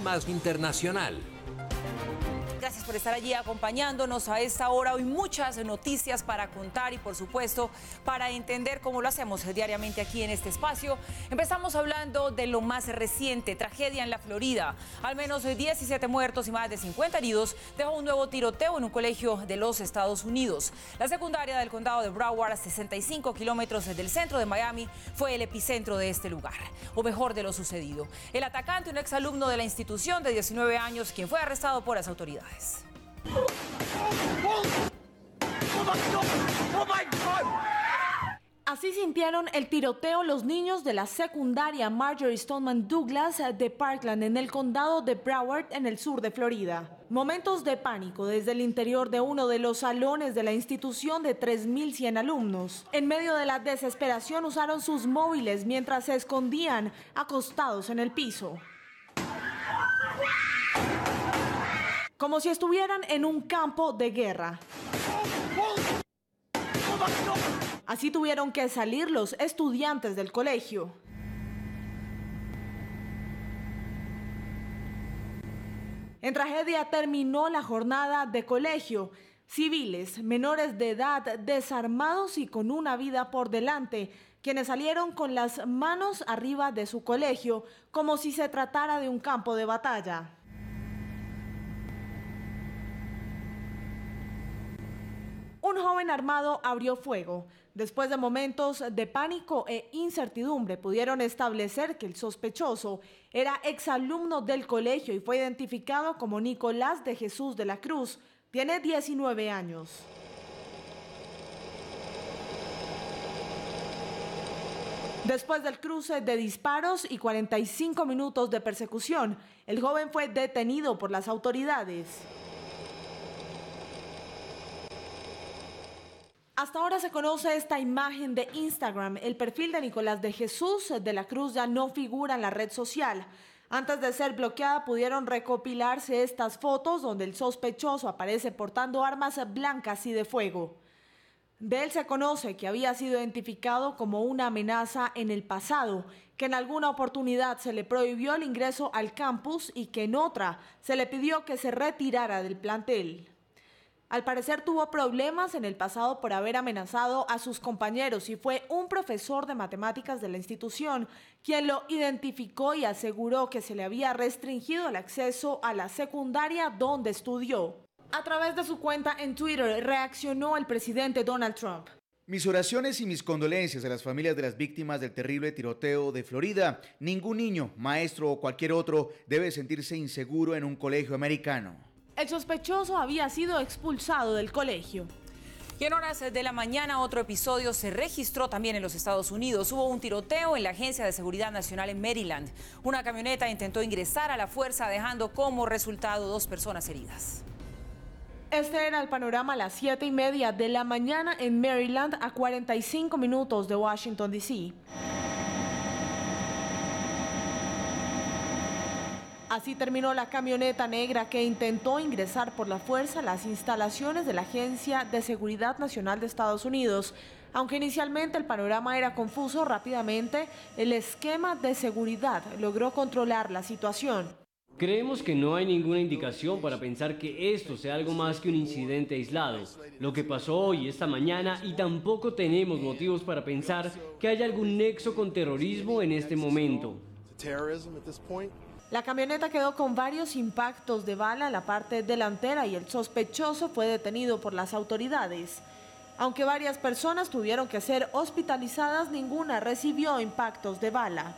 Más Internacional. Gracias por estar allí acompañándonos a esta hora. Hoy muchas noticias para contar y, por supuesto, para entender cómo lo hacemos diariamente aquí en este espacio. Empezamos hablando de lo más reciente, tragedia en la Florida. Al menos 17 muertos y más de 50 heridos dejó un nuevo tiroteo en un colegio de los Estados Unidos. La secundaria del condado de Broward, a 65 kilómetros del centro de Miami, fue el epicentro de este lugar, o mejor, de lo sucedido. El atacante, un exalumno de la institución de 19 años, quien fue arrestado por las autoridades. Así sintieron el tiroteo los niños de la secundaria Marjory Stoneman Douglas de Parkland en el condado de Broward en el sur de Florida. Momentos de pánico desde el interior de uno de los salones de la institución de 3.100 alumnos. En medio de la desesperación usaron sus móviles mientras se escondían acostados en el piso, como si estuvieran en un campo de guerra. Así tuvieron que salir los estudiantes del colegio. En tragedia terminó la jornada de colegio. Civiles, menores de edad, desarmados y con una vida por delante, quienes salieron con las manos arriba de su colegio, como si se tratara de un campo de batalla. Un joven armado abrió fuego. Después de momentos de pánico e incertidumbre, pudieron establecer que el sospechoso era exalumno del colegio y fue identificado como Nicolás de Jesús de la Cruz. Tiene 19 años. Después del cruce de disparos y 45 minutos de persecución, el joven fue detenido por las autoridades. Hasta ahora se conoce esta imagen de Instagram. El perfil de Nicolás de Jesús de la Cruz ya no figura en la red social. Antes de ser bloqueada pudieron recopilarse estas fotos donde el sospechoso aparece portando armas blancas y de fuego. De él se conoce que había sido identificado como una amenaza en el pasado, que en alguna oportunidad se le prohibió el ingreso al campus y que en otra se le pidió que se retirara del plantel. Al parecer tuvo problemas en el pasado por haber amenazado a sus compañeros y fue un profesor de matemáticas de la institución quien lo identificó y aseguró que se le había restringido el acceso a la secundaria donde estudió. A través de su cuenta en Twitter reaccionó el presidente Donald Trump. Mis oraciones y mis condolencias a las familias de las víctimas del terrible tiroteo de Florida. Ningún niño, maestro o cualquier otro debe sentirse inseguro en un colegio americano. El sospechoso había sido expulsado del colegio. Y en horas de la mañana otro episodio se registró también en los Estados Unidos. Hubo un tiroteo en la Agencia de Seguridad Nacional en Maryland. Una camioneta intentó ingresar a la fuerza, dejando como resultado 2 personas heridas. Este era el panorama a las 7:30 de la mañana en Maryland, a 45 minutos de Washington, D.C. Así terminó la camioneta negra que intentó ingresar por la fuerza a las instalaciones de la Agencia de Seguridad Nacional de Estados Unidos. Aunque inicialmente el panorama era confuso, rápidamente el esquema de seguridad logró controlar la situación. Creemos que no hay ninguna indicación para pensar que esto sea algo más que un incidente aislado, lo que pasó hoy, esta mañana, y tampoco tenemos motivos para pensar que haya algún nexo con terrorismo en este momento. La camioneta quedó con varios impactos de bala en la parte delantera y el sospechoso fue detenido por las autoridades. Aunque varias personas tuvieron que ser hospitalizadas, ninguna recibió impactos de bala.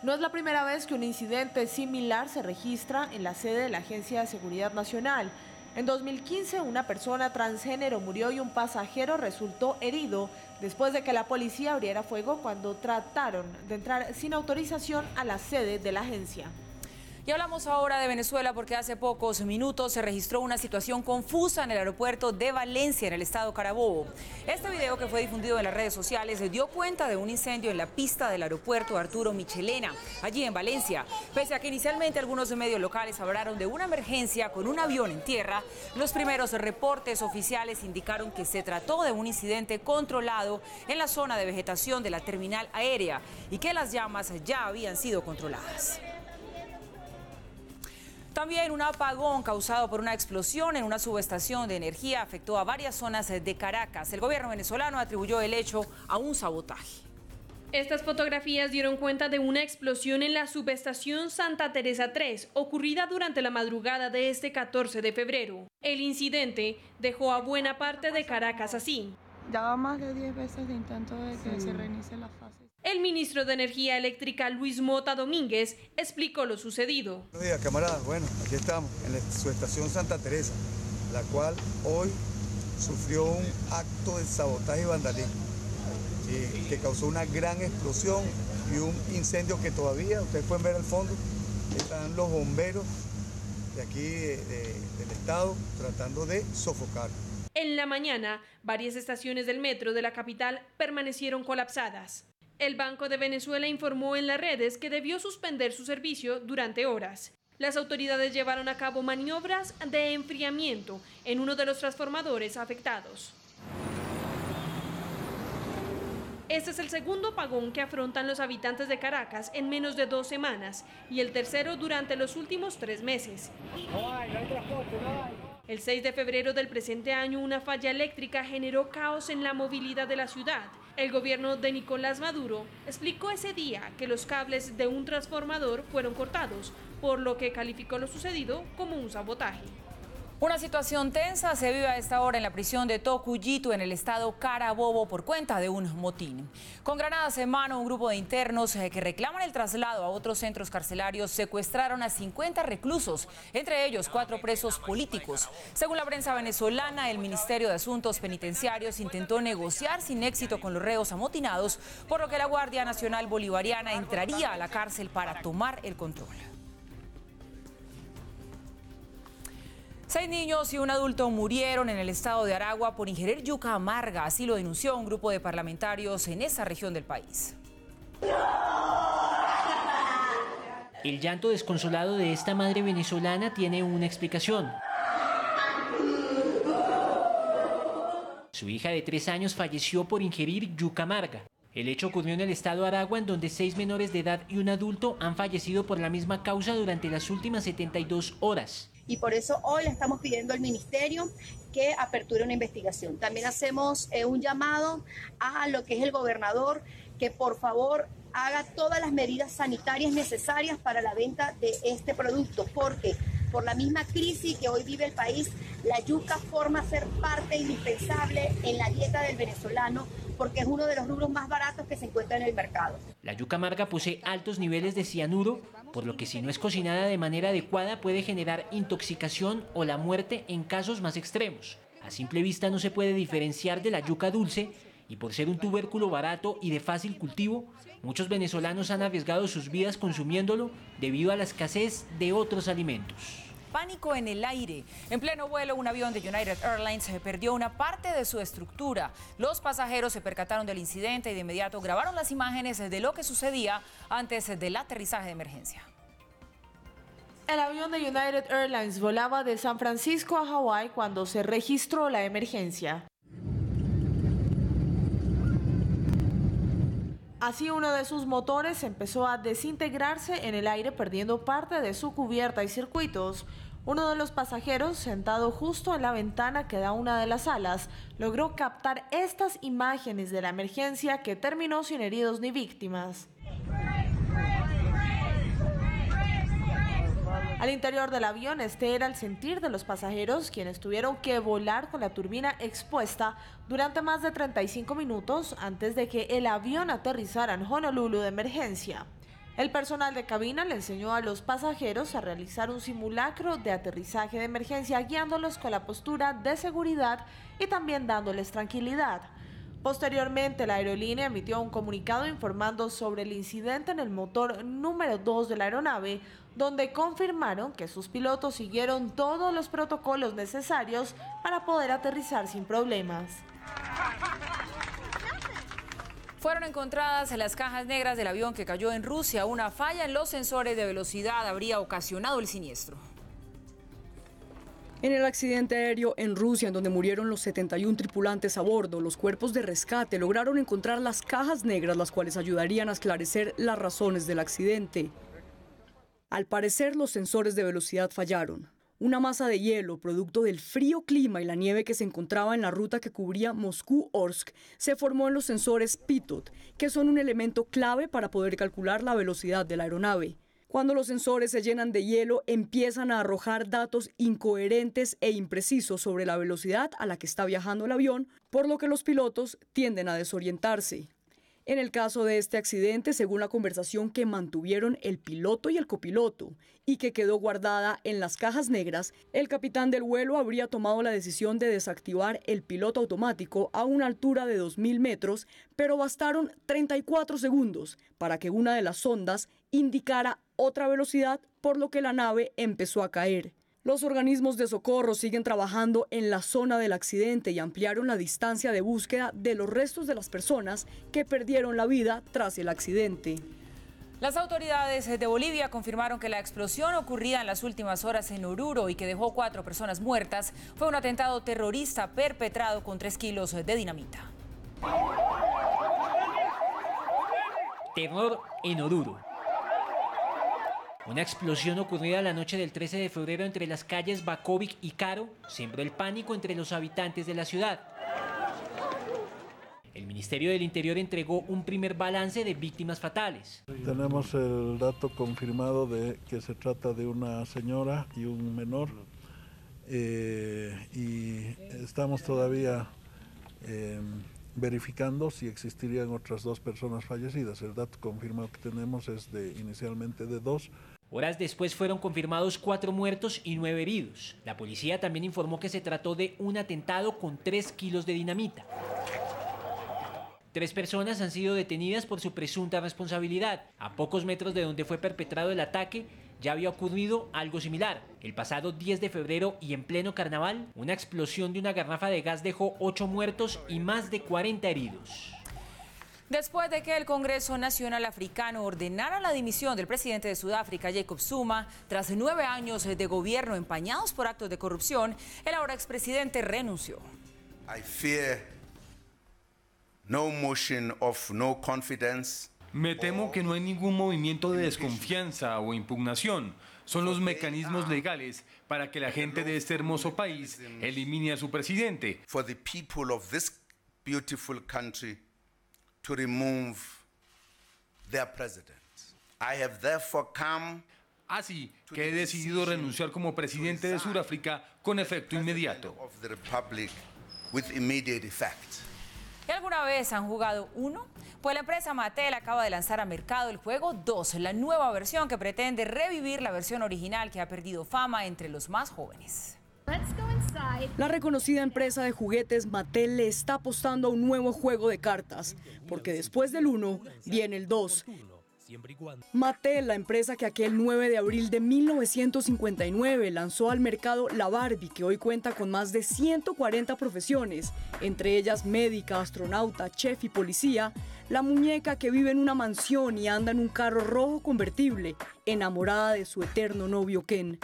No es la primera vez que un incidente similar se registra en la sede de la Agencia de Seguridad Nacional. En 2015, una persona transgénero murió y un pasajero resultó herido después de que la policía abriera fuego cuando trataron de entrar sin autorización a la sede de la agencia. Y hablamos ahora de Venezuela porque hace pocos minutos se registró una situación confusa en el aeropuerto de Valencia, en el estado Carabobo. Este video, que fue difundido en las redes sociales, dio cuenta de un incendio en la pista del aeropuerto Arturo Michelena, allí en Valencia. Pese a que inicialmente algunos medios locales hablaron de una emergencia con un avión en tierra, los primeros reportes oficiales indicaron que se trató de un incidente controlado en la zona de vegetación de la terminal aérea y que las llamas ya habían sido controladas. También un apagón causado por una explosión en una subestación de energía afectó a varias zonas de Caracas. El gobierno venezolano atribuyó el hecho a un sabotaje. Estas fotografías dieron cuenta de una explosión en la subestación Santa Teresa 3, ocurrida durante la madrugada de este 14 de febrero. El incidente dejó a buena parte de Caracas así. Ya va más de 10 veces de intento de que se reinicie la fase. El ministro de Energía Eléctrica, Luis Mota Domínguez, explicó lo sucedido. Buenos días, camaradas. Bueno, aquí estamos en la subestación Santa Teresa, la cual hoy sufrió un acto de sabotaje y vandalismo que causó una gran explosión y un incendio que todavía, ustedes pueden ver al fondo, están los bomberos de aquí del estado tratando de sofocar. En la mañana, varias estaciones del metro de la capital permanecieron colapsadas. El Banco de Venezuela informó en las redes que debió suspender su servicio durante horas. Las autoridades llevaron a cabo maniobras de enfriamiento en uno de los transformadores afectados. Este es el segundo apagón que afrontan los habitantes de Caracas en menos de 2 semanas y el tercero durante los últimos 3 meses. El 6 de febrero del presente año, una falla eléctrica generó caos en la movilidad de la ciudad. El gobierno de Nicolás Maduro explicó ese día que los cables de un transformador fueron cortados, por lo que calificó lo sucedido como un sabotaje. Una situación tensa se vive a esta hora en la prisión de Tocuyito, en el estado Carabobo, por cuenta de un motín. Con granadas en mano, un grupo de internos que reclaman el traslado a otros centros carcelarios secuestraron a 50 reclusos, entre ellos 4 presos políticos. Según la prensa venezolana, el Ministerio de Asuntos Penitenciarios intentó negociar sin éxito con los reos amotinados, por lo que la Guardia Nacional Bolivariana entraría a la cárcel para tomar el control. 6 niños y un adulto murieron en el estado de Aragua por ingerir yuca amarga, así lo denunció un grupo de parlamentarios en esa región del país. El llanto desconsolado de esta madre venezolana tiene una explicación. Su hija de 3 años falleció por ingerir yuca amarga. El hecho ocurrió en el estado de Aragua, en donde 6 menores de edad y un adulto han fallecido por la misma causa durante las últimas 72 horas. Y por eso hoy le estamos pidiendo al ministerio que aperture una investigación. También hacemos un llamado a lo que es el gobernador, que por favor haga todas las medidas sanitarias necesarias para la venta de este producto, porque por la misma crisis que hoy vive el país, la yuca forma ser parte indispensable en la dieta del venezolano, porque es uno de los rubros más baratos que se encuentra en el mercado. La yuca amarga posee altos niveles de cianuro, por lo que si no es cocinada de manera adecuada puede generar intoxicación o la muerte en casos más extremos. A simple vista no se puede diferenciar de la yuca dulce y por ser un tubérculo barato y de fácil cultivo, muchos venezolanos han arriesgado sus vidas consumiéndolo debido a la escasez de otros alimentos. Pánico en el aire. En pleno vuelo, un avión de United Airlines perdió una parte de su estructura. Los pasajeros se percataron del incidente y de inmediato grabaron las imágenes de lo que sucedía antes del aterrizaje de emergencia. El avión de United Airlines volaba de San Francisco a Hawái cuando se registró la emergencia. Así, uno de sus motores empezó a desintegrarse en el aire, perdiendo parte de su cubierta y circuitos. Uno de los pasajeros, sentado justo en la ventana que da una de las alas, logró captar estas imágenes de la emergencia, que terminó sin heridos ni víctimas. Al interior del avión, este era el sentir de los pasajeros, quienes tuvieron que volar con la turbina expuesta durante más de 35 minutos antes de que el avión aterrizara en Honolulu de emergencia. El personal de cabina le enseñó a los pasajeros a realizar un simulacro de aterrizaje de emergencia, guiándolos con la postura de seguridad y también dándoles tranquilidad. Posteriormente, la aerolínea emitió un comunicado informando sobre el incidente en el motor número 2 de la aeronave, donde confirmaron que sus pilotos siguieron todos los protocolos necesarios para poder aterrizar sin problemas. Fueron encontradas las cajas negras del avión que cayó en Rusia. Una falla en los sensores de velocidad habría ocasionado el siniestro. En el accidente aéreo en Rusia, en donde murieron los 71 tripulantes a bordo, los cuerpos de rescate lograron encontrar las cajas negras, las cuales ayudarían a esclarecer las razones del accidente. Al parecer, los sensores de velocidad fallaron. Una masa de hielo, producto del frío clima y la nieve que se encontraba en la ruta que cubría Moscú-Orsk, se formó en los sensores Pitot, que son un elemento clave para poder calcular la velocidad de la aeronave. Cuando los sensores se llenan de hielo, empiezan a arrojar datos incoherentes e imprecisos sobre la velocidad a la que está viajando el avión, por lo que los pilotos tienden a desorientarse. En el caso de este accidente, según la conversación que mantuvieron el piloto y el copiloto, y que quedó guardada en las cajas negras, el capitán del vuelo habría tomado la decisión de desactivar el piloto automático a una altura de 2.000 metros, pero bastaron 34 segundos para que una de las sondas indicara otra velocidad, por lo que la nave empezó a caer. Los organismos de socorro siguen trabajando en la zona del accidente y ampliaron la distancia de búsqueda de los restos de las personas que perdieron la vida tras el accidente. Las autoridades de Bolivia confirmaron que la explosión ocurrida en las últimas horas en Oruro y que dejó 4 personas muertas fue un atentado terrorista perpetrado con 3 kilos de dinamita. Terror en Oruro. Una explosión ocurrida la noche del 13 de febrero entre las calles Bakovic y Caro sembró el pánico entre los habitantes de la ciudad. El Ministerio del Interior entregó un primer balance de víctimas fatales. Tenemos el dato confirmado de que se trata de una señora y un menor y estamos todavía verificando si existirían otras 2 personas fallecidas. El dato confirmado que tenemos es inicialmente de 2. Horas después fueron confirmados 4 muertos y 9 heridos. La policía también informó que se trató de un atentado con 3 kilos de dinamita. 3 personas han sido detenidas por su presunta responsabilidad. A pocos metros de donde fue perpetrado el ataque, ya había ocurrido algo similar. El pasado 10 de febrero y en pleno carnaval, una explosión de una garrafa de gas dejó 8 muertos y más de 40 heridos. Después de que el Congreso Nacional Africano ordenara la dimisión del presidente de Sudáfrica, Jacob Zuma, tras 9 años de gobierno empañados por actos de corrupción, el ahora expresidente renunció. I fear no motion of no confidence. Me temo que no hay ningún movimiento de desconfianza o impugnación. Son los mecanismos legales para que la gente de este hermoso país elimine a su presidente. For the people of this beautiful country to remove their president. I have therefore come. Así que he decidido renunciar como presidente de Sudáfrica con efecto inmediato. ¿Y alguna vez han jugado Uno? Pues la empresa Mattel acaba de lanzar al mercado el juego 2, la nueva versión que pretende revivir la versión original que ha perdido fama entre los más jóvenes. La reconocida empresa de juguetes Mattel le está apostando a un nuevo juego de cartas, porque después del 1 viene el 2. Mattel, la empresa que aquel 9 de abril de 1959 lanzó al mercado la Barbie, que hoy cuenta con más de 140 profesiones, entre ellas médica, astronauta, chef y policía, la muñeca que vive en una mansión y anda en un carro rojo convertible, enamorada de su eterno novio Ken.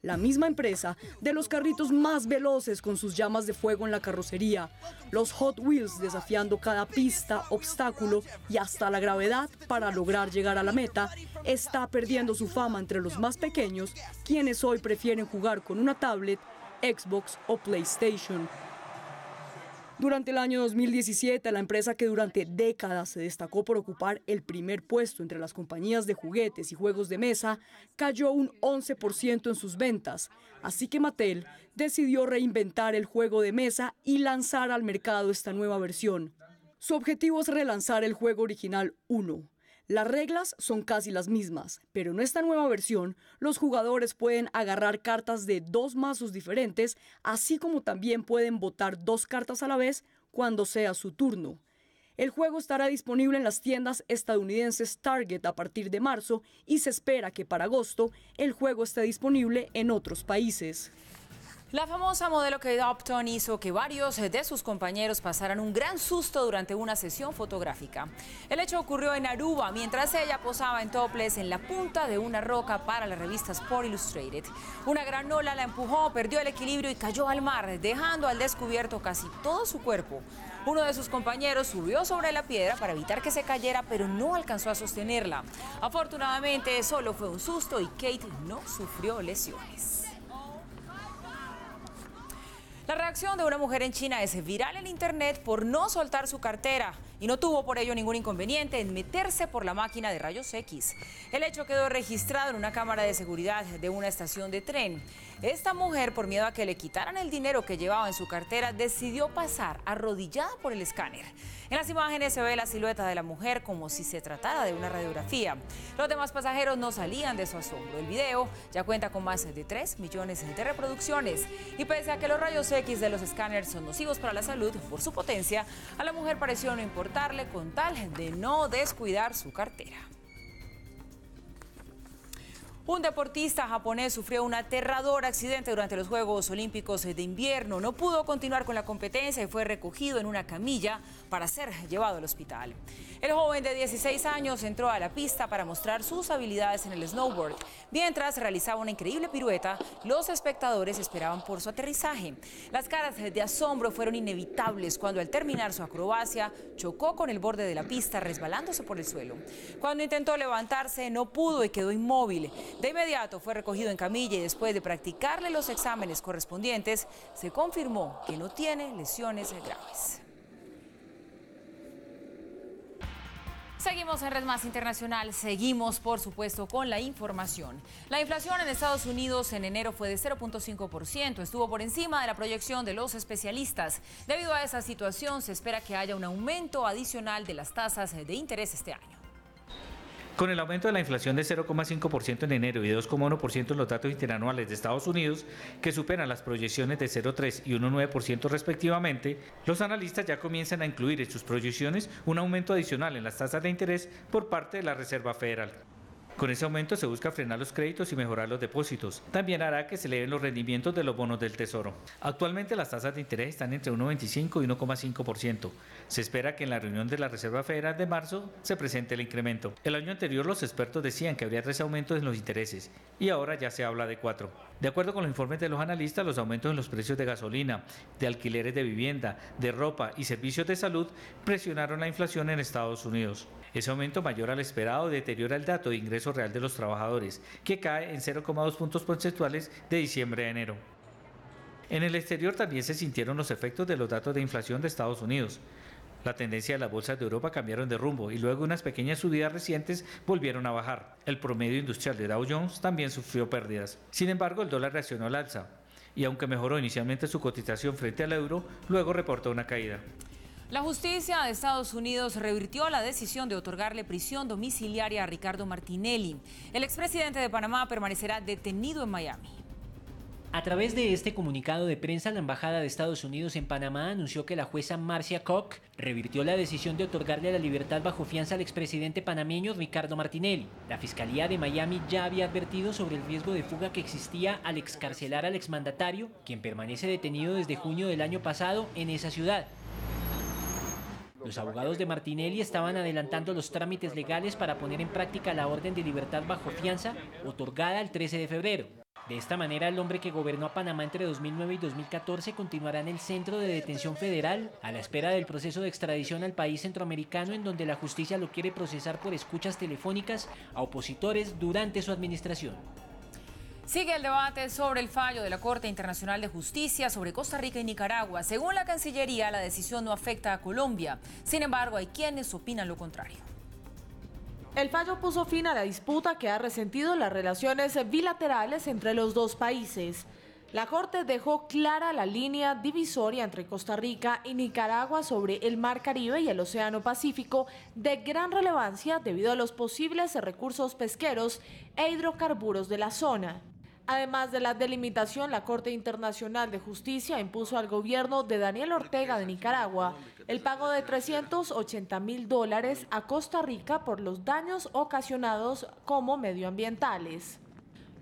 La misma empresa de los carritos más veloces con sus llamas de fuego en la carrocería, los Hot Wheels desafiando cada pista, obstáculo y hasta la gravedad para lograr llegar a la meta, está perdiendo su fama entre los más pequeños, quienes hoy prefieren jugar con una tablet, Xbox o PlayStation. Durante el año 2017, la empresa que durante décadas se destacó por ocupar el primer puesto entre las compañías de juguetes y juegos de mesa, cayó un 11% en sus ventas. Así que Mattel decidió reinventar el juego de mesa y lanzar al mercado esta nueva versión. Su objetivo es relanzar el juego original Uno. Las reglas son casi las mismas, pero en esta nueva versión, los jugadores pueden agarrar cartas de 2 mazos diferentes, así como también pueden botar 2 cartas a la vez cuando sea su turno. El juego estará disponible en las tiendas estadounidenses Target a partir de marzo y se espera que para agosto el juego esté disponible en otros países. La famosa modelo Kate Upton hizo que varios de sus compañeros pasaran un gran susto durante una sesión fotográfica. El hecho ocurrió en Aruba, mientras ella posaba en topless en la punta de una roca para la revista Sport Illustrated. Una gran ola la empujó, perdió el equilibrio y cayó al mar, dejando al descubierto casi todo su cuerpo. Uno de sus compañeros subió sobre la piedra para evitar que se cayera, pero no alcanzó a sostenerla. Afortunadamente, solo fue un susto y Kate no sufrió lesiones. La reacción de una mujer en China es viral en internet por no soltar su cartera y no tuvo por ello ningún inconveniente en meterse por la máquina de rayos X. El hecho quedó registrado en una cámara de seguridad de una estación de tren. Esta mujer, por miedo a que le quitaran el dinero que llevaba en su cartera, decidió pasar arrodillada por el escáner. En las imágenes se ve la silueta de la mujer como si se tratara de una radiografía. Los demás pasajeros no salían de su asombro. El video ya cuenta con más de 3 millones de reproducciones. Y pese a que los rayos X de los escáneres son nocivos para la salud por su potencia, a la mujer pareció no importarle con tal de no descuidar su cartera. Un deportista japonés sufrió un aterrador accidente durante los Juegos Olímpicos de invierno. No pudo continuar con la competencia y fue recogido en una camilla para ser llevado al hospital. El joven de 16 años entró a la pista para mostrar sus habilidades en el snowboard. Mientras realizaba una increíble pirueta, los espectadores esperaban por su aterrizaje. Las caras de asombro fueron inevitables cuando al terminar su acrobacia chocó con el borde de la pista resbalándose por el suelo. Cuando intentó levantarse no pudo y quedó inmóvil. De inmediato fue recogido en camilla y después de practicarle los exámenes correspondientes, se confirmó que no tiene lesiones graves. Seguimos en Red Más Internacional, seguimos por supuesto con la información. La inflación en Estados Unidos en enero fue de 0.5%, estuvo por encima de la proyección de los especialistas. Debido a esa situación se espera que haya un aumento adicional de las tasas de interés este año. Con el aumento de la inflación de 0,5% en enero y de 2,1% en los datos interanuales de Estados Unidos, que superan las proyecciones de 0,3 y 1,9% respectivamente, los analistas ya comienzan a incluir en sus proyecciones un aumento adicional en las tasas de interés por parte de la Reserva Federal. Con ese aumento se busca frenar los créditos y mejorar los depósitos. También hará que se eleven los rendimientos de los bonos del Tesoro. Actualmente las tasas de interés están entre 1,25 y 1,5%. Se espera que en la reunión de la Reserva Federal de marzo se presente el incremento. El año anterior los expertos decían que habría 3 aumentos en los intereses y ahora ya se habla de 4. De acuerdo con los informes de los analistas, los aumentos en los precios de gasolina, de alquileres de vivienda, de ropa y servicios de salud presionaron la inflación en Estados Unidos. Ese aumento mayor al esperado deteriora el dato de ingreso real de los trabajadores, que cae en 0,2 puntos porcentuales de diciembre a enero. En el exterior también se sintieron los efectos de los datos de inflación de Estados Unidos. La tendencia de las bolsas de Europa cambiaron de rumbo y luego unas pequeñas subidas recientes volvieron a bajar. El promedio industrial de Dow Jones también sufrió pérdidas. Sin embargo, el dólar reaccionó al alza y aunque mejoró inicialmente su cotización frente al euro, luego reportó una caída. La justicia de Estados Unidos revirtió la decisión de otorgarle prisión domiciliaria a Ricardo Martinelli. El expresidente de Panamá permanecerá detenido en Miami. A través de este comunicado de prensa, la Embajada de Estados Unidos en Panamá anunció que la jueza Marcia Koch revirtió la decisión de otorgarle la libertad bajo fianza al expresidente panameño Ricardo Martinelli. La Fiscalía de Miami ya había advertido sobre el riesgo de fuga que existía al excarcelar al exmandatario, quien permanece detenido desde junio del año pasado en esa ciudad. Los abogados de Martinelli estaban adelantando los trámites legales para poner en práctica la orden de libertad bajo fianza otorgada el 13 de febrero. De esta manera, el hombre que gobernó a Panamá entre 2009 y 2014 continuará en el centro de detención federal a la espera del proceso de extradición al país centroamericano, en donde la justicia lo quiere procesar por escuchas telefónicas a opositores durante su administración. Sigue el debate sobre el fallo de la Corte Internacional de Justicia sobre Costa Rica y Nicaragua. Según la Cancillería, la decisión no afecta a Colombia. Sin embargo, hay quienes opinan lo contrario. El fallo puso fin a la disputa que ha resentido las relaciones bilaterales entre los dos países. La Corte dejó clara la línea divisoria entre Costa Rica y Nicaragua sobre el Mar Caribe y el Océano Pacífico, de gran relevancia debido a los posibles recursos pesqueros e hidrocarburos de la zona. Además de la delimitación, la Corte Internacional de Justicia impuso al gobierno de Daniel Ortega de Nicaragua el pago de $380.000 a Costa Rica por los daños ocasionados como medioambientales.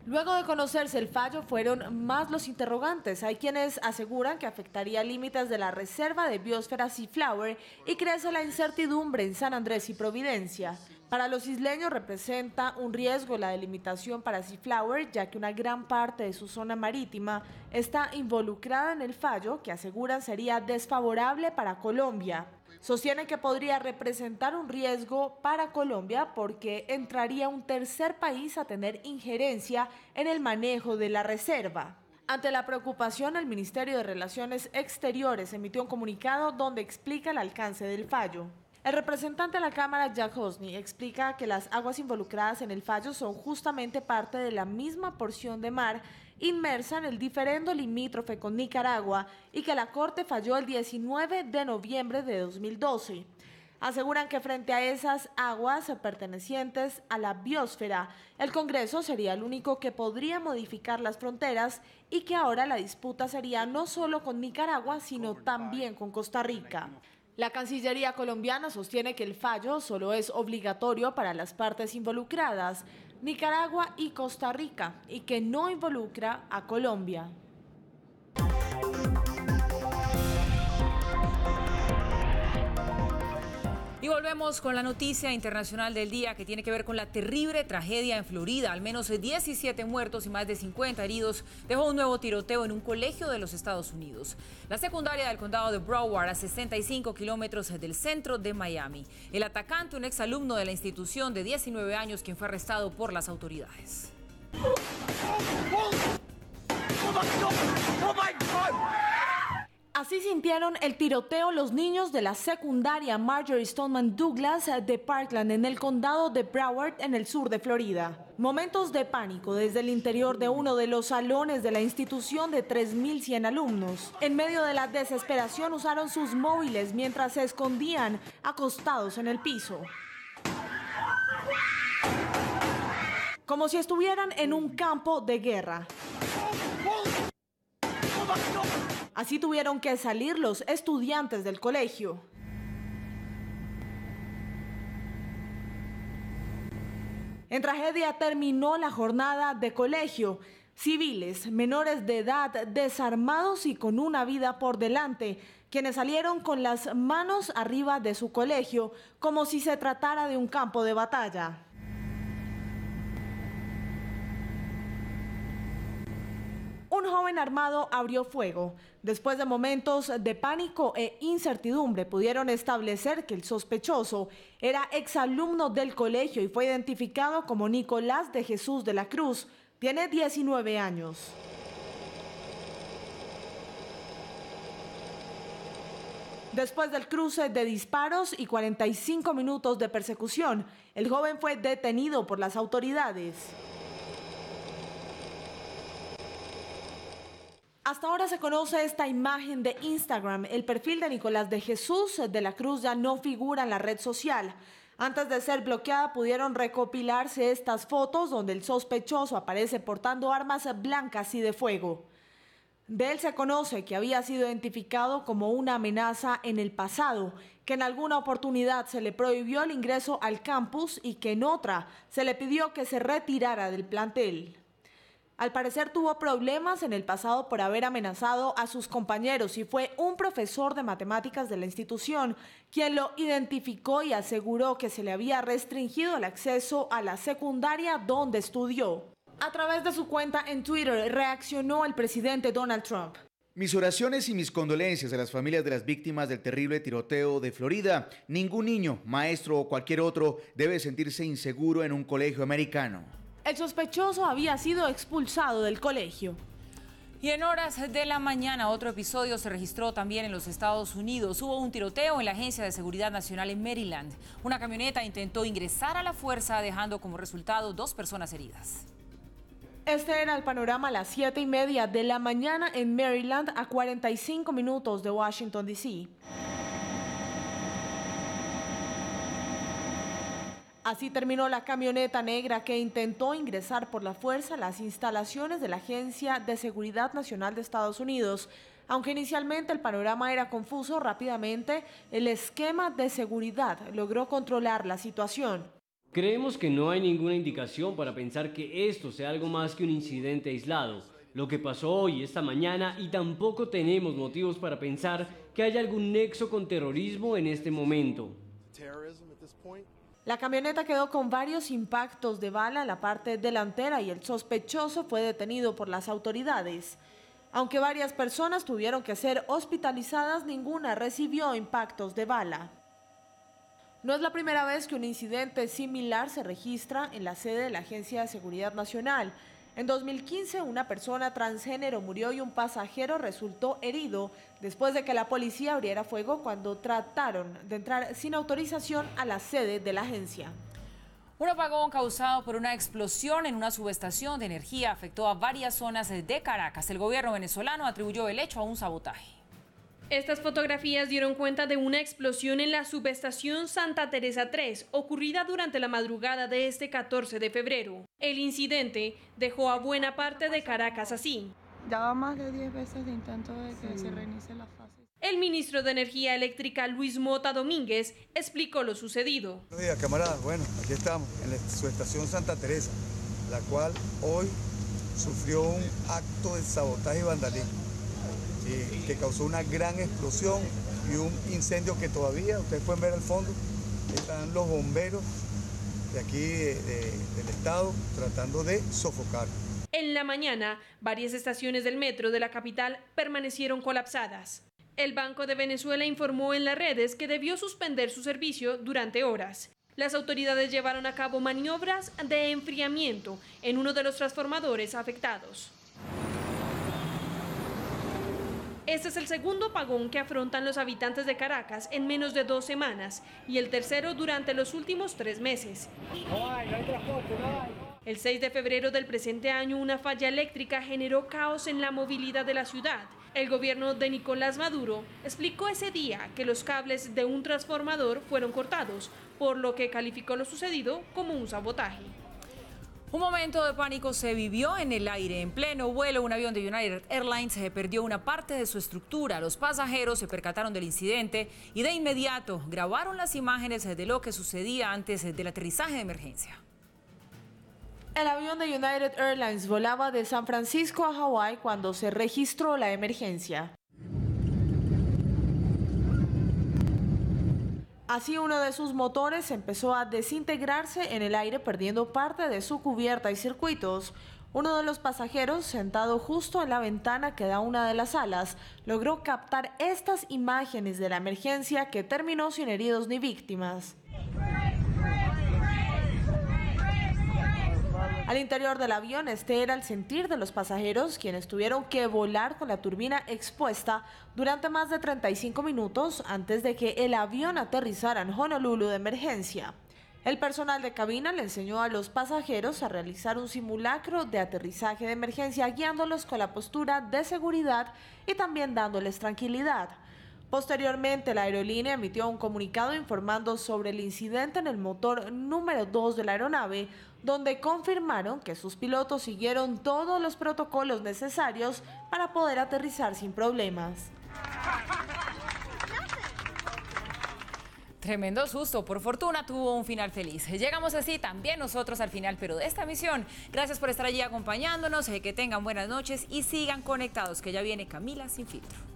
Luego de conocerse el fallo, fueron más los interrogantes. Hay quienes aseguran que afectaría límites de la reserva de biosfera Seaflower y crece la incertidumbre en San Andrés y Providencia. Para los isleños representa un riesgo la delimitación para Seaflower, ya que una gran parte de su zona marítima está involucrada en el fallo, que aseguran sería desfavorable para Colombia. Sostienen que podría representar un riesgo para Colombia porque entraría un tercer país a tener injerencia en el manejo de la reserva. Ante la preocupación, el Ministerio de Relaciones Exteriores emitió un comunicado donde explica el alcance del fallo. El representante de la Cámara, Jack Hosny, explica que las aguas involucradas en el fallo son justamente parte de la misma porción de mar inmersa en el diferendo limítrofe con Nicaragua y que la Corte falló el 19 de noviembre de 2012. Aseguran que frente a esas aguas pertenecientes a la biosfera, el Congreso sería el único que podría modificar las fronteras y que ahora la disputa sería no solo con Nicaragua, sino también con Costa Rica. La Cancillería colombiana sostiene que el fallo solo es obligatorio para las partes involucradas, Nicaragua y Costa Rica, y que no involucra a Colombia. Y volvemos con la noticia internacional del día que tiene que ver con la terrible tragedia en Florida. Al menos 17 muertos y más de 50 heridos dejó un nuevo tiroteo en un colegio de los Estados Unidos. La secundaria del condado de Broward, a 65 kilómetros del centro de Miami. El atacante, un exalumno de la institución de 19 años, quien fue arrestado por las autoridades. Así sintieron el tiroteo los niños de la secundaria Marjory Stoneman Douglas de Parkland en el condado de Broward en el sur de Florida. Momentos de pánico desde el interior de uno de los salones de la institución de 3.100 alumnos. En medio de la desesperación usaron sus móviles mientras se escondían acostados en el piso. Como si estuvieran en un campo de guerra. Así tuvieron que salir los estudiantes del colegio. En tragedia terminó la jornada de colegio. Civiles, menores de edad, desarmados y con una vida por delante, quienes salieron con las manos arriba de su colegio, como si se tratara de un campo de batalla. Un joven armado abrió fuego. Después de momentos de pánico e incertidumbre, pudieron establecer que el sospechoso era exalumno del colegio y fue identificado como Nicolás de Jesús de la Cruz. Tiene 19 años. Después del cruce de disparos y 45 minutos de persecución, el joven fue detenido por las autoridades. Hasta ahora se conoce esta imagen de Instagram. El perfil de Nicolás de Jesús de la Cruz ya no figura en la red social. Antes de ser bloqueada pudieron recopilarse estas fotos donde el sospechoso aparece portando armas blancas y de fuego. De él se conoce que había sido identificado como una amenaza en el pasado, que en alguna oportunidad se le prohibió el ingreso al campus y que en otra se le pidió que se retirara del plantel. Al parecer tuvo problemas en el pasado por haber amenazado a sus compañeros y fue un profesor de matemáticas de la institución quien lo identificó y aseguró que se le había restringido el acceso a la secundaria donde estudió. A través de su cuenta en Twitter reaccionó el presidente Donald Trump. Mis oraciones y mis condolencias a las familias de las víctimas del terrible tiroteo de Florida. Ningún niño, maestro o cualquier otro debe sentirse inseguro en un colegio americano. El sospechoso había sido expulsado del colegio. Y en horas de la mañana otro episodio se registró también en los Estados Unidos. Hubo un tiroteo en la Agencia de Seguridad Nacional en Maryland. Una camioneta intentó ingresar a la fuerza, dejando como resultado 2 personas heridas. Este era el panorama a las 7:30 de la mañana en Maryland, a 45 minutos de Washington, D.C. Así terminó la camioneta negra que intentó ingresar por la fuerza a las instalaciones de la Agencia de Seguridad Nacional de Estados Unidos. Aunque inicialmente el panorama era confuso, rápidamente el esquema de seguridad logró controlar la situación. Creemos que no hay ninguna indicación para pensar que esto sea algo más que un incidente aislado, lo que pasó hoy, esta mañana, y tampoco tenemos motivos para pensar que haya algún nexo con terrorismo en este momento. La camioneta quedó con varios impactos de bala en la parte delantera y el sospechoso fue detenido por las autoridades. Aunque varias personas tuvieron que ser hospitalizadas, ninguna recibió impactos de bala. No es la primera vez que un incidente similar se registra en la sede de la Agencia de Seguridad Nacional. En 2015, una persona transgénero murió y un pasajero resultó herido después de que la policía abriera fuego cuando trataron de entrar sin autorización a la sede de la agencia. Un apagón causado por una explosión en una subestación de energía afectó a varias zonas de Caracas. El gobierno venezolano atribuyó el hecho a un sabotaje. Estas fotografías dieron cuenta de una explosión en la subestación Santa Teresa 3, ocurrida durante la madrugada de este 14 de febrero. El incidente dejó a buena parte de Caracas así. Ya va más de 10 veces de intento de que se reinicie la fase. El ministro de Energía Eléctrica, Luis Mota Domínguez, explicó lo sucedido. Buenos días, camaradas. Bueno, aquí estamos en la subestación Santa Teresa, la cual hoy sufrió un acto de sabotaje y vandalismo que causó una gran explosión y un incendio que todavía, ustedes pueden ver al fondo, están los bomberos de aquí del estado tratando de sofocar. En la mañana, varias estaciones del metro de la capital permanecieron colapsadas. El Banco de Venezuela informó en las redes que debió suspender su servicio durante horas. Las autoridades llevaron a cabo maniobras de enfriamiento en uno de los transformadores afectados. Este es el segundo apagón que afrontan los habitantes de Caracas en menos de 2 semanas y el tercero durante los últimos 3 meses. El 6 de febrero del presente año, una falla eléctrica generó caos en la movilidad de la ciudad. El gobierno de Nicolás Maduro explicó ese día que los cables de un transformador fueron cortados, por lo que calificó lo sucedido como un sabotaje. Un momento de pánico se vivió en el aire. En pleno vuelo, un avión de United Airlines perdió una parte de su estructura. Los pasajeros se percataron del incidente y de inmediato grabaron las imágenes de lo que sucedía antes del aterrizaje de emergencia. El avión de United Airlines volaba de San Francisco a Hawái cuando se registró la emergencia. Así, uno de sus motores empezó a desintegrarse en el aire, perdiendo parte de su cubierta y circuitos. Uno de los pasajeros, sentado justo en la ventana que da una de las alas, logró captar estas imágenes de la emergencia que terminó sin heridos ni víctimas. Al interior del avión, este era el sentir de los pasajeros, quienes tuvieron que volar con la turbina expuesta durante más de 35 minutos antes de que el avión aterrizara en Honolulu de emergencia. El personal de cabina le enseñó a los pasajeros a realizar un simulacro de aterrizaje de emergencia, guiándolos con la postura de seguridad y también dándoles tranquilidad. Posteriormente, la aerolínea emitió un comunicado informando sobre el incidente en el motor número 2 de la aeronave, donde confirmaron que sus pilotos siguieron todos los protocolos necesarios para poder aterrizar sin problemas. Tremendo susto, por fortuna tuvo un final feliz. Llegamos así también nosotros al final, pero de esta misión. Gracias por estar allí acompañándonos, que tengan buenas noches y sigan conectados, que ya viene Camila Sin Filtro.